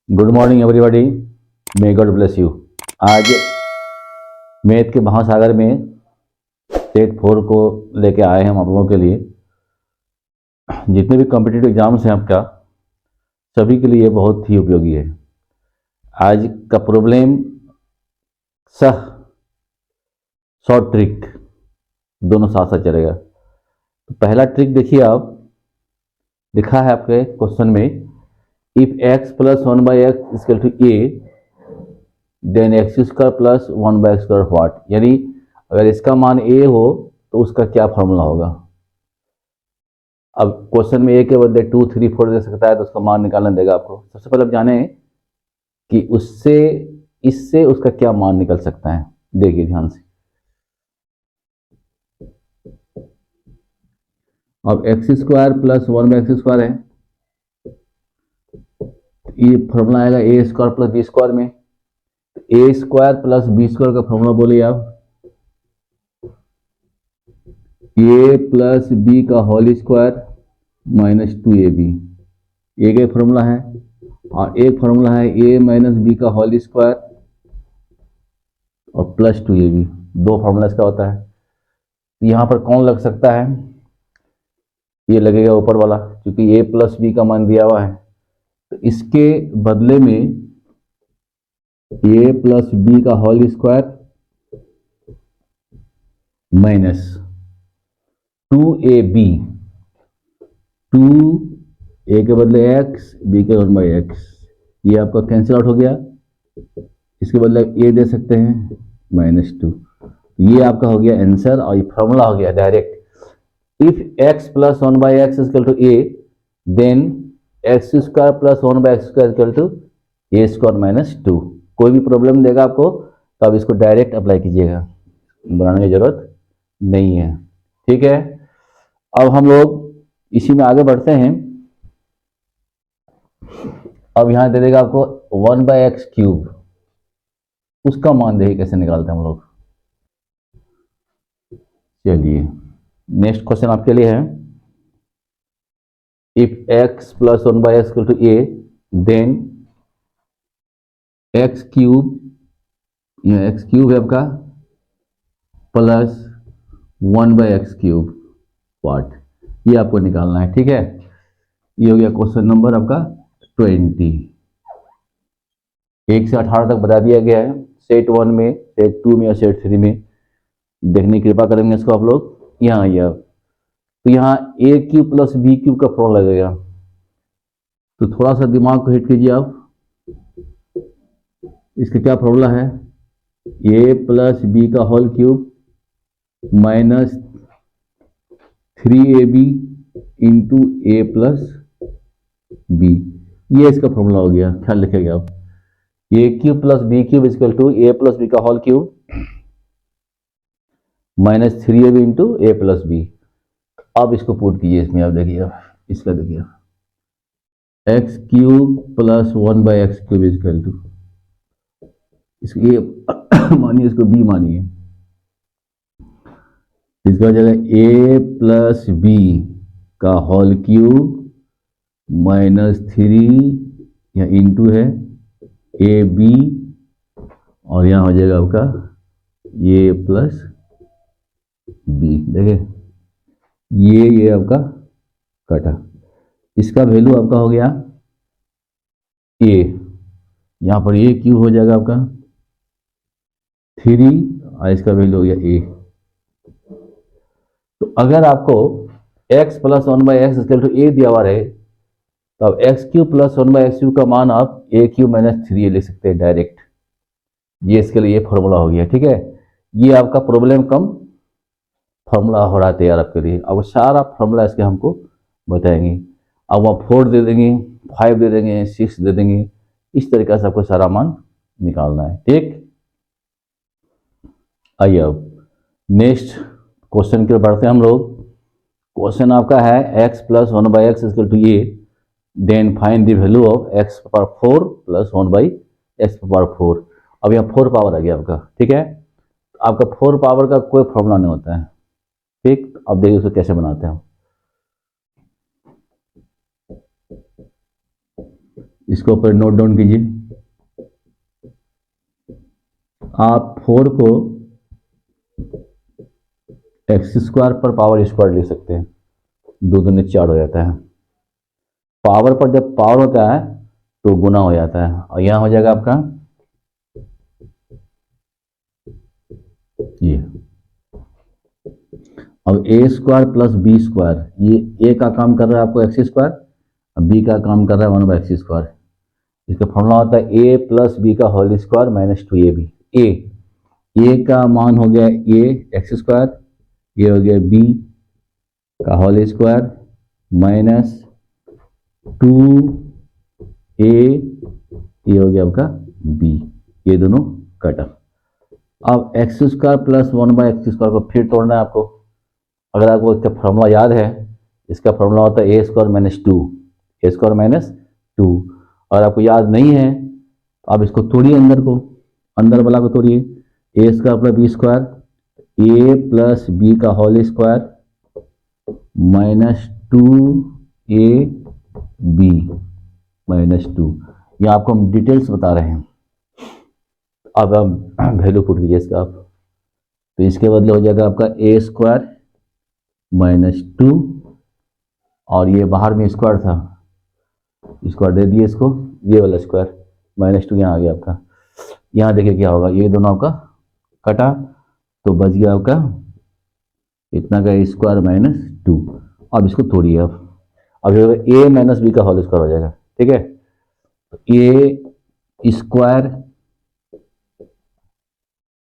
Good morning everybody, may God bless you. आज math के महासागर में स्टेट 4 को लेके आए हैं हम आप लोगों के लिए। जितने भी कॉम्पिटिटिव एग्जाम्स हैं आपका, सभी के लिए बहुत ही उपयोगी है। आज का प्रॉब्लम सह शॉर्ट ट्रिक दोनों साथ साथ चलेगा। तो पहला ट्रिक देखिए, आप लिखा है आपके क्वेश्चन में, if x plus 1/x equal to a then x square plus 1/x square what. यानी अगर इसका मान a हो तो उसका क्या फॉर्मूला होगा। अब क्वेश्चन में a के बदले 2, 3, 4 दे सकता है, तो उसका मान निकालना देगा आपको। सबसे पहले आप जाने कि उससे इससे उसका क्या मान निकल सकता है। देखिए ध्यान से, अब x square plus 1/x square है, ये फॉर्मूला आएगा ए स्क्वायर प्लस बी स्क्वायर में। ए स्क्वायर प्लस बी स्क्वायर का फॉर्मूला बोलिए आप, ए प्लस बी का होल स्क्वायर माइनस 2ab। ये एक फॉर्मूला है, और एक फॉर्मूला है ए माइनस बी का होल स्क्वायर और प्लस 2ab। दो फॉर्मूला इसका होता है। यहां पर कौन लग सकता है, ये लगेगा ऊपर वाला, क्योंकि ए प्लस बी का मान दिया हुआ है। तो इसके बदले में ए प्लस बी का whole square minus 2ab, 2a के बदले x, b के 1/x, ये आपका कैंसिल आउट हो गया। इसके बदले a दे सकते हैं -2। ये आपका हो गया आंसर, और ये फॉर्मूला हो गया direct. If x plus 1/x equal to a then x square plus 1/x square equal to a square -2। कोई भी प्रॉब्लम देगा आपको तो आप इसको डायरेक्ट अप्लाई कीजिएगा, बनाने की जरूरत नहीं है। ठीक है, अब हम लोग इसी में आगे बढ़ते हैं। अब यहां दे देगा आपको 1/x क्यूब, उसका मान देखिए कैसे निकालते हैं हम लोग। चलिए, नेक्स्ट क्वेश्चन आपके लिए है, if x plus 1/x equal to a then x cube, यह x क्यूब है आपका, प्लस 1/x क्यूब व्हाट, ये आपको निकालना है। ठीक है, ये हो गया क्वेश्चन नंबर आपका 20। 1 से 18 तक बता दिया गया है, सेट 1 में, सेट 2 में और सेट 3 में। देखने की कृपा करेंगे इसको आप लोग। यहाँ आइए आप, तो यहाँ ए क्यूब प्लस बी क्यूब का फॉर्मूला लगेगा। तो थोड़ा सा दिमाग को हिट कीजिए आप, इसका क्या फॉर्मूला है, ए प्लस बी का whole cube minus 3ab into a plus b. ये इसका फॉर्मूला हो गया, ख्याल रखिएगा आप। A cube plus b cube equal to a plus b का whole cube minus 3ab into a plus b. अब इसको पुट कीजिए इसमें, आप देखिए, अब इसका देखिए, x cube plus 1/x cube equal to, इसको ए मानिए, इसको बी मानिए, इसका जगह ए प्लस बी का होल क्यूब माइनस 3 या इंटू है ए बी, और यहां हो जाएगा आपका ए प्लस बी। देखिए, ये आपका कटा, इसका वैल्यू आपका हो गया ए, यहां पर ए क्यूब हो जाएगा आपका 3, और इसका वैल्यू हो गया ए। तो अगर आपको x plus 1/x equal to a दिया हुआ रहे, तो अब x cube plus 1/x cube का मान आप ए क्यूब माइनस 3 लिख सकते हैं डायरेक्ट। ये इसके लिए फॉर्मूला हो गया। ठीक है, ये आपका प्रॉब्लम कम फॉर्मूला हो रहा है तैयार आपके लिए। अब सारा फॉर्मूला इसके हमको बताएंगे। अब वहाँ 4 दे देंगे, 5 दे देंगे, 6 दे देंगे, इस तरीके से आपको सारा मान निकालना है। ठीक, आइए अब नेक्स्ट क्वेश्चन की ओर बढ़ते हैं हम लोग। क्वेश्चन आपका है x plus 1/x equal to a then find the value of x power 4 plus 1/x power 4। अब यहाँ 4 पावर आ गया आपका। ठीक है, आपका 4 पावर का कोई फॉर्मूला नहीं होता है। ठीक, अब देखिए उसको कैसे बनाते हैं। इसको ऊपर नोट डाउन कीजिए। आप 4 को एक्स स्क्वायर पर पावर स्क्वायर लिख सकते हैं, 2 दूनी 4 हो जाता है। पावर पर जब पावर होता है तो गुना हो जाता है, और यहां हो जाएगा आपका ये। अब ए स्क्वायर प्लस बी स्क्वायर, ये ए का काम कर रहा है आपको एक्स स्क्वायर, और बी का काम कर रहा है 1/x स्क्वायर। इसका फॉर्मूला होता है ए प्लस बी का whole square minus 2 a b. A का मान हो गया ए एक्स स्क्वायर, ये हो गया बी का होल स्क्वायर माइनस 2 ए, ये हो गया आपका बी, ये दोनों कटा। अब x square plus 1/x square को फिर तोड़ना है आपको। अगर आपको इसका फॉर्मूला याद है, इसका फॉर्मूला होता है a square minus 2, A square minus 2। अगर आपको याद नहीं है तो आप इसको तोड़िए, अंदर को, अंदर वाला को तोड़िए। A square plus b square, a plus b का whole square minus 2 a b minus 2। ये आपको हम डिटेल्स बता रहे हैं। अब हम वैल्यू पुट कीजिए इसका आप, तो इसके बदले हो जाएगा आपका ए स्क्वायर माइनस 2, और ये बाहर में स्क्वायर था, स्क्वायर दे दिए इसको, ये वाला स्क्वायर माइनस 2 यहाँ आ गया आपका। यहाँ देखिए क्या होगा, ये दोनों आपका कटा तो बच गया आपका इतना का स्क्वायर माइनस 2। अब इसको तोड़िए अब ए माइनस बी का होल स्क्वायर हो जाएगा, ठीक है। ए स्क्वायर,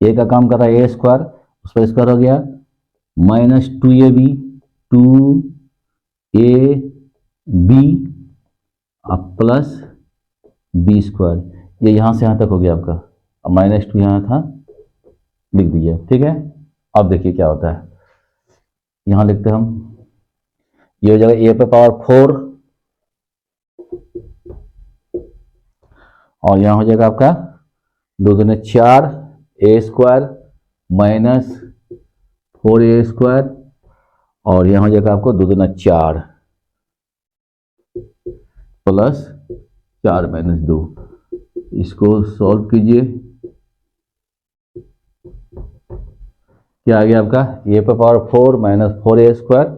ए का काम कर रहा है ए स्क्वायर, उस पर स्क्वायर हो गया minus 2 a b, 2 a b अब प्लस बी स्क्वायर, ये यहाँ से यहाँ तक हो गया आपका। अब माइनस 2 यहाँ था, लिख दीजिए, ठीक है। अब देखिए क्या होता है, यहाँ लिखते हैं हम, ये हो जाएगा ए पे पावर 4, और यहाँ हो जाएगा आपका 2 दूनी 4 a square minus 4 a square, और यहाँ हो जाएगा आपको 2 दूना 4 प्लस 4 माइनस 2। इसको सॉल्व कीजिए, क्या आ गया आपका ए पे पावर 4 माइनस 4 ए स्क्वायर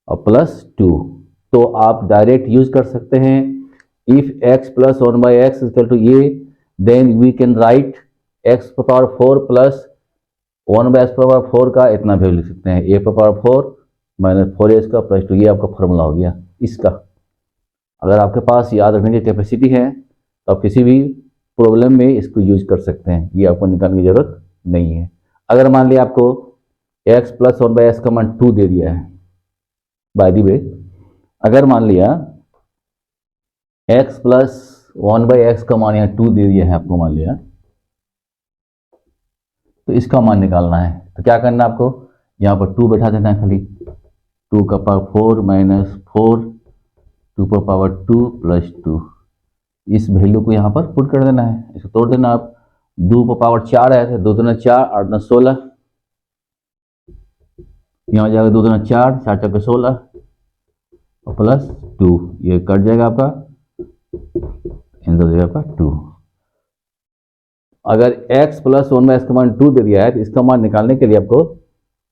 और प्लस 2। तो आप डायरेक्ट यूज कर सकते हैं, if x plus 1/x equal to a, then we can write x पे पावर 4 प्लस 1/x पावर 4 का इतना वैल्यू लिख सकते हैं, ए पे power 4 minus 4 a square plus 2, ये आपका फॉर्मूला हो गया इसका। अगर आपके पास याद रखने की कैपेसिटी है तो आप किसी भी प्रॉब्लम में इसको यूज कर सकते हैं, ये आपको निकालने की जरूरत नहीं है। अगर मान लिया आपको x प्लस 1/x का मान 2 दे दिया है, बाय द वे अगर मान लिया x प्लस 1/x का मान यहाँ 2 दे दिया है आपको, मान लिया, तो इसका मान निकालना है। तो क्या करना है आपको, यहाँ पर 2 बैठा देना है खाली, 2 का पावर 4 माइनस 4, 2 पर पावर 2 प्लस 2, इस वैल्यू को यहाँ पर पुट कर देना है, इसको तोड़ देना आप। 2 पर पावर 4 है, 2 दूना 4, 8 दूना 16, यहाँ हो जाएगा 2 दूना 4, 4 चौके 16 और प्लस 2, ये कट जाएगा आपका, आंसर हो जाएगा आपका 2। अगर x प्लस 1/x का मान 2 दे दिया है तो इसका मान निकालने के लिए आपको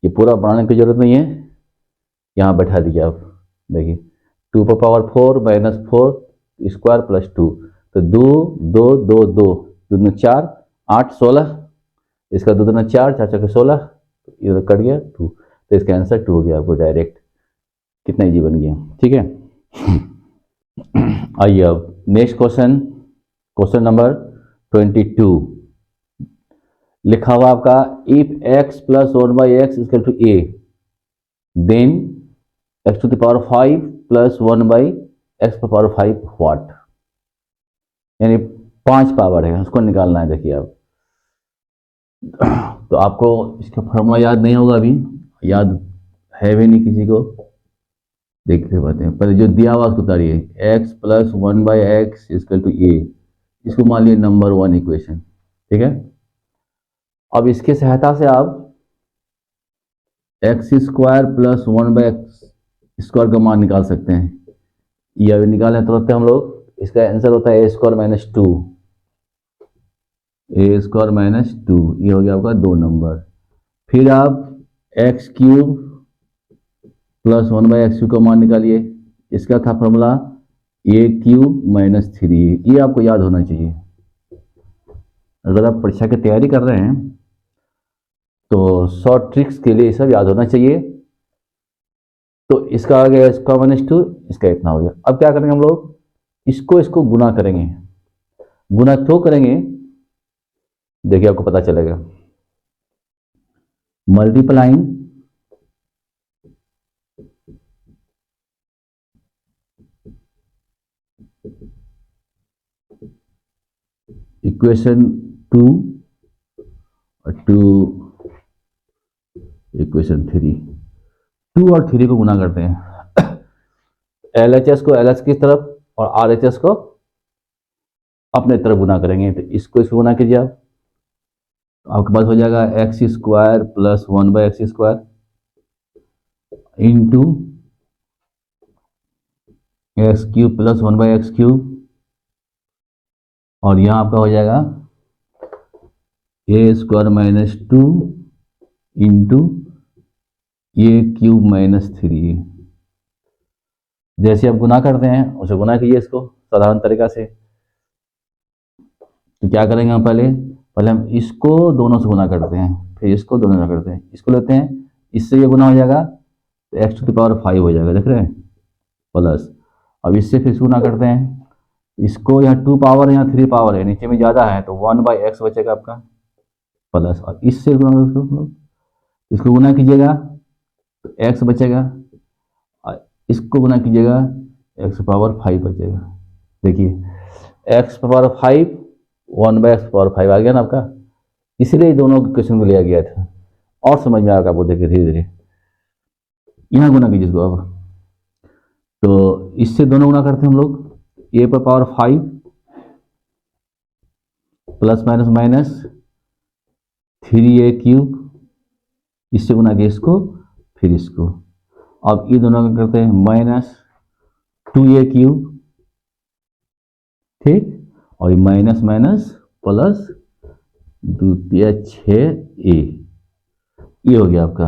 ये पूरा बनाने की जरूरत नहीं है, यहाँ बैठा दीजिए आप। देखिए 2 पर पावर 4 माइनस 4 स्क्वायर प्लस 2, तो 2 2 2 2 2 4 8 16, इसका 2 दूना 4, 4 चौके 16, इधर कट गया 2, तो इसका आंसर 2 हो गया आपको डायरेक्ट। कितना इजी बन गया, ठीक है। आइए अब नेक्स्ट क्वेश्चन, क्वेश्चन नंबर 22 लिखा हुआ आपका, if x plus 1/x equal to a, then x to the power 5 plus 1/x power 5 what, यानी 5 पावर है, उसको निकालना है। देखिए आप, तो आपको इसका फॉर्मूला याद नहीं होगा, अभी याद है भी नहीं किसी को, देखते बातें हैं। पहले जो दिया हुआ उसको उतारिए, x plus 1/x equal to a, इसको मान लिया नंबर 1 इक्वेशन, ठीक है। अब इसकी सहायता से आप x square plus 1/x square का मान निकाल सकते हैं। ये अभी निकालें तुरंत हम लोग, इसका आंसर होता है a² - 2, a² - 2, ये हो गया आपका 2 नंबर। फिर आप x³ + 1/x³ का मान निकालिए। इसका था फॉर्मूला a³ - 3, ये आपको याद होना चाहिए। अगर आप परीक्षा की तैयारी कर रहे हैं तो शॉर्ट ट्रिक्स के लिए ये सब याद होना चाहिए। तो इसका आ गया a² - 2, इसका इतना हो गया। अब क्या करेंगे हम लोग, इसको गुना करेंगे। गुना क्यों करेंगे, देखिए आपको पता चलेगा। मल्टीप्लाइंग इक्वेशन 2 टू इक्वेशन 3, 2 और 3 को गुना करते हैं। LHS को LH की तरफ और RHS को अपने तरफ गुना करेंगे। तो इसको गुना कीजिए आप, आपके पास हो जाएगा x² + 1/x² into x³ + 1/x³, और यहाँ आपका हो जाएगा a² - 2 इंटू a³ - 3। जैसे आप गुना करते हैं उसे गुना कीजिए इसको साधारण तरीका से। तो क्या करेंगे हम, पहले हम इसको दोनों से गुना करते हैं, फिर इसको दोनों से करते हैं, इसको लेते हैं, इससे ये गुना हो जाएगा तो x⁵ हो जाएगा, देख रहे हैं, प्लस। अब इससे फिर गुना करते हैं, इसको यहाँ 2 पावर है, यहाँ 3 पावर है, नीचे में ज़्यादा है तो 1/x बचेगा आपका, प्लस। और इससे गुना, इसको गुना कीजिएगा तो x बचेगा, और इसको गुना कीजिएगा x⁵ बचेगा। देखिए x⁵ 1/x⁵ आ गया ना आपका, इसलिए दोनों क्वेश्चन को लिया गया था। और समझ में आएगा आपको, देखिए धीरे धीरे यहाँ गुना कीजिए इसको। अब तो इससे दोनों गुना करते हैं हम लोग, a⁵ plus minus minus 3a³, इससे गुना किया इसको, फिर इसको। अब ये दोनों का करते हैं -2a³, ठीक, और माइनस माइनस प्लस 2×6a, ये हो गया आपका।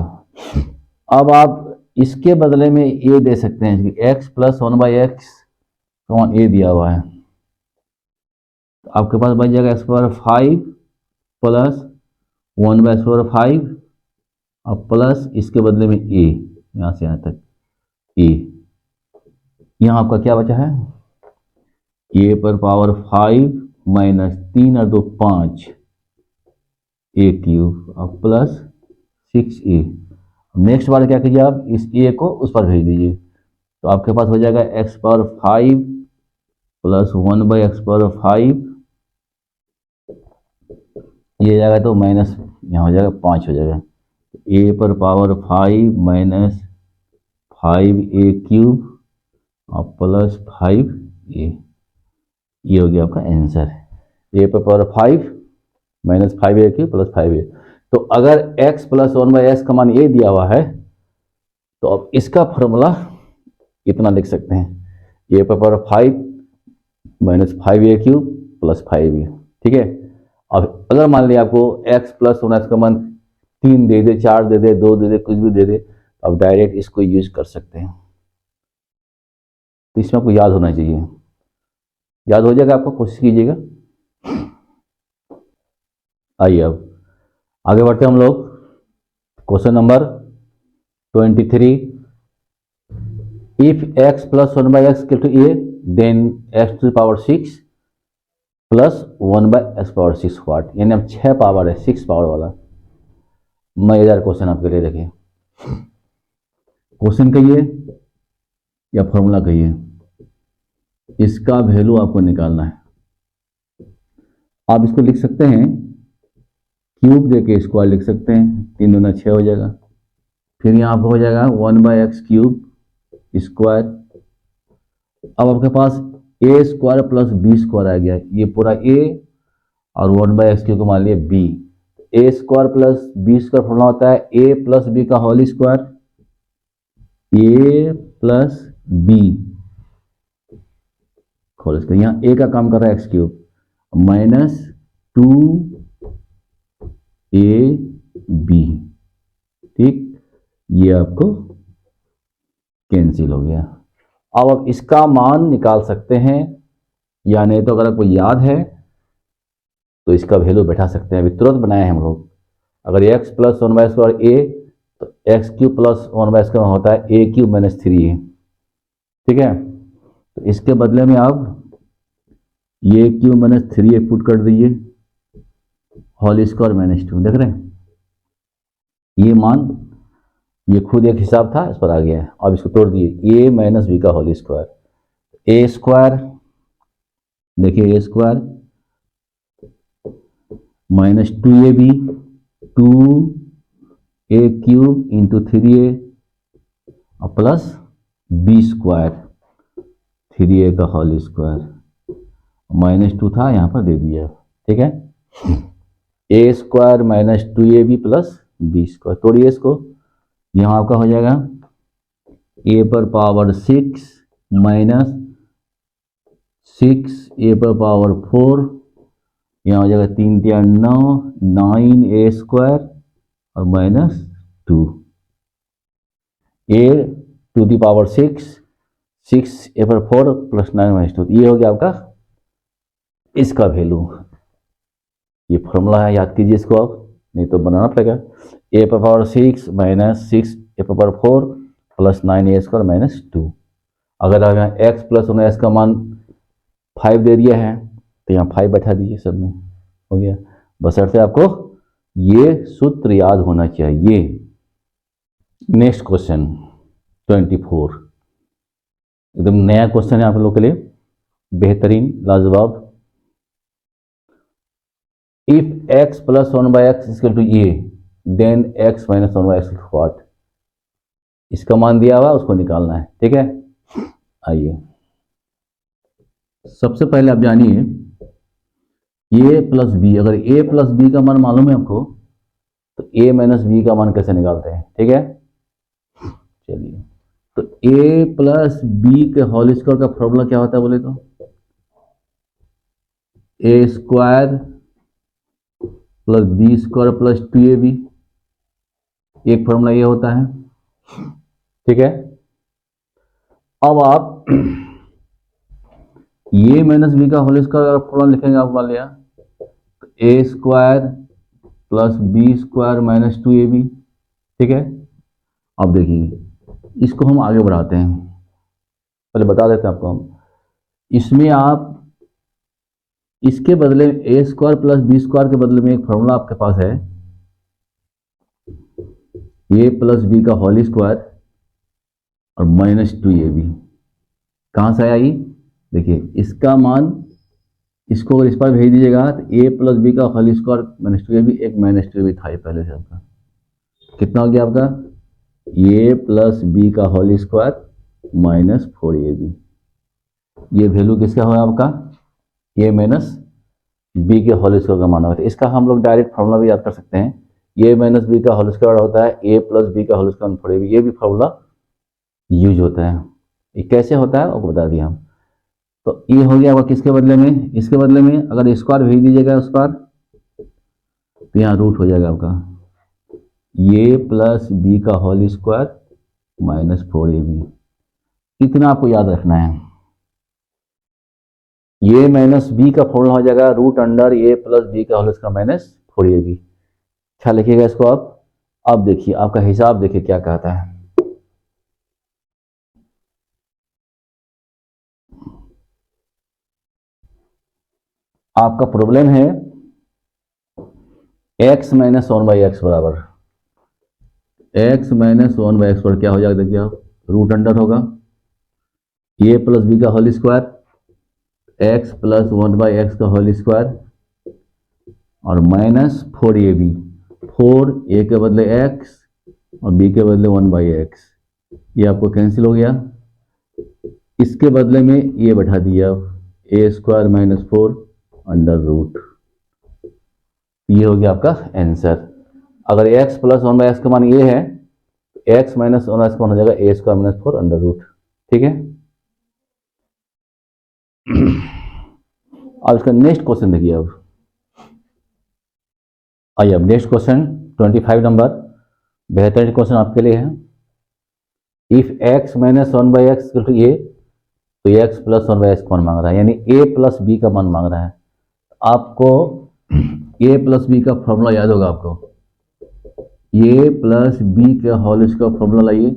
अब आप इसके बदले में ये दे सकते हैं कि x + 1/x a दिया हुआ है, तो आपके पास बच जाएगा x⁵ प्लस 1/x⁵, और प्लस इसके बदले में a, यहाँ से यहाँ तक a। यहाँ आपका क्या बचा है, a⁵ - 3 और 2 5 a³ और प्लस 6a। नेक्स्ट बार क्या कीजिए आप, इस a को उस पर भेज दीजिए, तो आपके पास हो जाएगा x⁵ प्लस 1/x⁵, ये जाएगा तो माइनस, यहाँ हो जाएगा 5 हो जाएगा, a⁵ - 5a³ और प्लस 5a, ये हो गया आपका answer, a⁵ - 5a³ plus 5a। तो अगर x + 1/x का मान a दिया हुआ है, तो अब इसका फॉर्मूला इतना लिख सकते हैं, a⁵ - 5a³ प्लस 5a, ठीक है। अब अगर मान लिया आपको x + 1x का मान 3 दे दे, 4 दे दे, 2 दे दे, कुछ भी दे दे, तो आप डायरेक्ट इसको यूज कर सकते हैं। तो इसमें आपको याद होना चाहिए, याद हो जाएगा आपको, कोशिश कीजिएगा। आइए अब आगे बढ़ते हैं हम लोग, question number 23। If x + 1/x = a, then x⁶ plus 1/x⁶ what, यानी अब 6 पावर है, 6 पावर वाला मजेदार क्वेश्चन आपके लिए। देखिए क्वेश्चन कहिए या फॉर्मूला कहिए, इसका वैल्यू आपको निकालना है। आप इसको लिख सकते हैं क्यूब देके स्क्वायर लिख सकते हैं, 3 दूना 6 हो जाएगा। फिर यहाँ पर हो जाएगा 1/x³ अब आपके पास a² प्लस b² आ गया, ये पूरा a और 1/x³ को मान लिया b। a² plus b² formula होता है a + b का whole square, a + b whole square. यहाँ ए का काम कर रहा है एक्स क्यूब, माइनस 2ab, ठीक, ये आपको कैंसिल हो गया। अब आप इसका मान निकाल सकते हैं, या नहीं तो अगर आपको याद है तो इसका वैल्यू बैठा सकते हैं। अभी तुरंत बनाए हैं हम लोग। अगर x प्लस 1/स्क्वायर ए, तो एक्स क्यूब प्लस 1/स्क्वायर होता है ए क्यूब माइनस 3a, ठीक है। तो इसके बदले में आप ये क्यूब माइनस 3a पुट कर दीजिए, होल स्क्वायर माइनस 2, देख रहे हैं ये मान, ये खुद एक हिसाब था, इस पर आ गया है। अब इसको तोड़ दिए, a माइनस बी का होल स्क्वायर, ए स्क्वायर, देखिए a square minus 2ab, 2a cube into 3a और प्लस बी स्क्वायर, 3a का होल स्क्वायर, माइनस 2 था यहाँ पर दे दिया, ठीक है। A square minus 2ab plus b square, तोड़िए इसको, यहाँ आपका हो जाएगा a पर पावर 6 माइनस 6a पर पावर 4, यहाँ हो जाएगा 3 3 9, 9a स्क्वायर और minus 2, a to the power 6, 6a पर 4 प्लस 9 माइनस 2, ये हो गया आपका इसका वैल्यू। ये फॉर्मूला है, याद कीजिए इसको आप, नहीं तो बनाना पड़ेगा। a पर पावर 6 माइनस 6a पर power 4 plus 9a square minus 2। अगर आप यहाँ x प्लस 1s का मान 5 दे दिया है तो यहाँ 5 बैठा दीजिए, सब में हो गया। बशर्ते आपको ये सूत्र याद होना चाहिए। नेक्स्ट क्वेश्चन 24, एकदम नया क्वेश्चन है आप लोगों के लिए, बेहतरीन, लाजवाब। If x plus 1/x equal to a, then x minus 1/x what. इसका मान दिया हुआ, उसको निकालना है, ठीक है। आइए, सबसे पहले आप जानिए a प्लस बी, अगर a प्लस बी का मान मालूम है आपको तो a माइनस बी का मान कैसे निकालते हैं, ठीक है। चलिए, तो a प्लस बी के होल स्क्वायर का फॉर्मूला क्या होता है बोले तो a square plus b square plus 2ab, एक फॉर्मूला ये होता है, ठीक है। अब आप ये माइनस बी का होल स्क्वायर फॉर्मूला लिखेंगे, आप मान लिया तो a square plus b square minus 2ab, ठीक है। अब देखिए इसको हम आगे बढ़ाते हैं, पहले बता देते हैं आपको हम, इसमें आप इसके बदले ए स्क्वायर प्लस बी स्क्वायर के बदले में एक फॉर्मूला आपके पास है, ए प्लस बी का होल स्क्वायर और माइनस 2ab। कहाँ से आया ये, देखिए इसका मान, इसको अगर इस पर भेज दीजिएगा तो ए प्लस बी का होल स्क्वायर माइनस 2ab, एक माइनस 2ab था पहले से आपका, कितना हो गया आपका ए प्लस बी का होल स्क्वायर माइनस 4ab। ये वैल्यू किसका हुआ आपका, ए माइनस बी के होल स्क्वायर का मान होता है। इसका हम लोग डायरेक्ट फॉर्मूला भी याद कर सकते हैं, ए माइनस बी का होल स्क्वायर होता है ए प्लस बी का होल स्क्वायर 4ab, ये भी फॉर्मूला यूज होता है। ये कैसे होता है आपको बता दिया हम। तो ये हो गया आपका किसके बदले में, इसके बदले में अगर स्क्वायर भेज दीजिएगा उस पर तो यहाँ रूट हो जाएगा आपका ए प्लस बी का होल स्क्वायर माइनस 4ab। इतना आपको याद रखना है, ए माइनस बी का फॉर्मूला हो जाएगा रूट अंडर ए प्लस बी का होल स्क्वायर माइनस 4ab। क्या लिखिएगा इसको आप। अब देखिए आपका हिसाब देखिए क्या कहता है, आपका प्रॉब्लम है x माइनस 1/x बराबर, x माइनस 1/x पर क्या हो जाएगा, देखिए आप रूट अंडर होगा ए प्लस बी का whole square, x plus 1/x का होल स्क्वायर और माइनस 4ab, 4a के बदले x और b के बदले 1/x, ये आपको कैंसिल हो गया। इसके बदले में ये बैठा दिया a square minus 4 under root, ये हो गया आपका आंसर। अगर x प्लस 1/x का मान ये है, x माइनस 1/x का मान हो जाएगा a square minus 4 under root, ठीक है। अब इसका नेक्स्ट क्वेश्चन देखिए। अब आइए, अब नेक्स्ट क्वेश्चन 25 नंबर, बेहतरीन क्वेश्चन आपके लिए है। If x minus one by x a, तो x plus one by x कौन मांग रहा है, यानी a प्लस बी का मान मांग रहा है। आपको a प्लस बी का फॉर्मूला याद होगा आपको, a प्लस बी का होल स्क्वायर फॉर्मूला लाइए,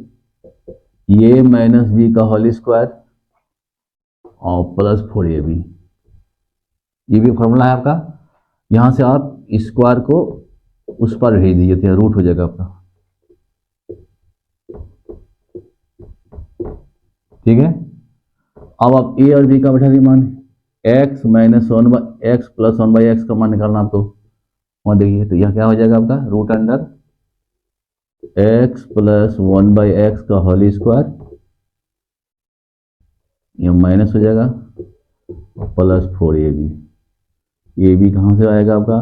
a माइनस बी का होल स्क्वायर और प्लस 4ab, ये भी फॉर्मूला है आपका। यहां से आप स्क्वायर को उस पर भेज दीजिए तो रूट हो जाएगा आपका, ठीक है। अब आप a और b का बैठा दिए मान, x minus one by x plus one by x का मान निकालना आपको, वहां देखिए तो यह क्या हो जाएगा आपका, root under x plus one by x का होल स्क्वायर, यह माइनस हो जाएगा प्लस 4ab। ये भी कहाँ से आएगा आपका,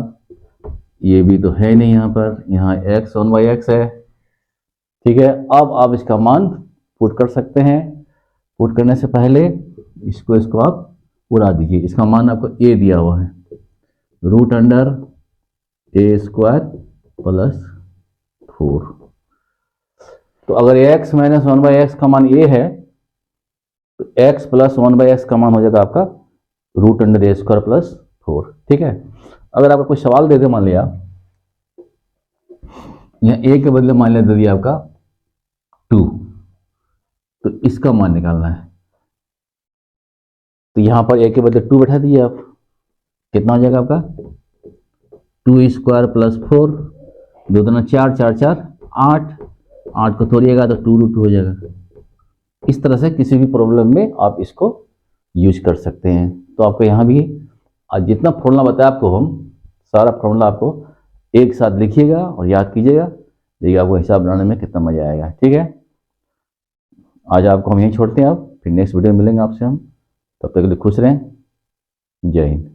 ये भी तो है नहीं यहाँ पर, यहाँ x वन बाई एक्स है, ठीक है। अब आप इसका मान पुट कर सकते हैं। पुट करने से पहले इसको आप उड़ा दीजिए। इसका मान आपको a दिया हुआ है, root under a square plus 4। तो अगर x minus one by x का मान a है, तो x plus one by x का मान हो जाएगा आपका root under a square plus 4, ठीक है। अगर आपका कोई सवाल दे दे, मान लिया यहाँ a के बदले मान लिया दे दिया आपका 2, तो इसका मान निकालना है। तो यहां पर a के बदले 2 बैठा दीजिए आप, कितना हो जाएगा आपका 2 स्क्वायर प्लस 4, 2 दूना 4, 4 4 8, 8 को तोड़िएगा तो 2 रूट हो जाएगा। इस तरह से किसी भी प्रॉब्लम में आप इसको यूज कर सकते हैं। तो आपको यहाँ भी आज जितना फॉर्मूला बताया आपको, हम सारा फॉर्मूला आपको एक साथ लिखिएगा और याद कीजिएगा, देखिए आपको हिसाब बनाने में कितना मजा आएगा, ठीक है। आज आपको हम यहीं छोड़ते हैं, अब फिर नेक्स्ट वीडियो में मिलेंगे आपसे हम, तब तक के लिए खुश रहें। जय हिंद।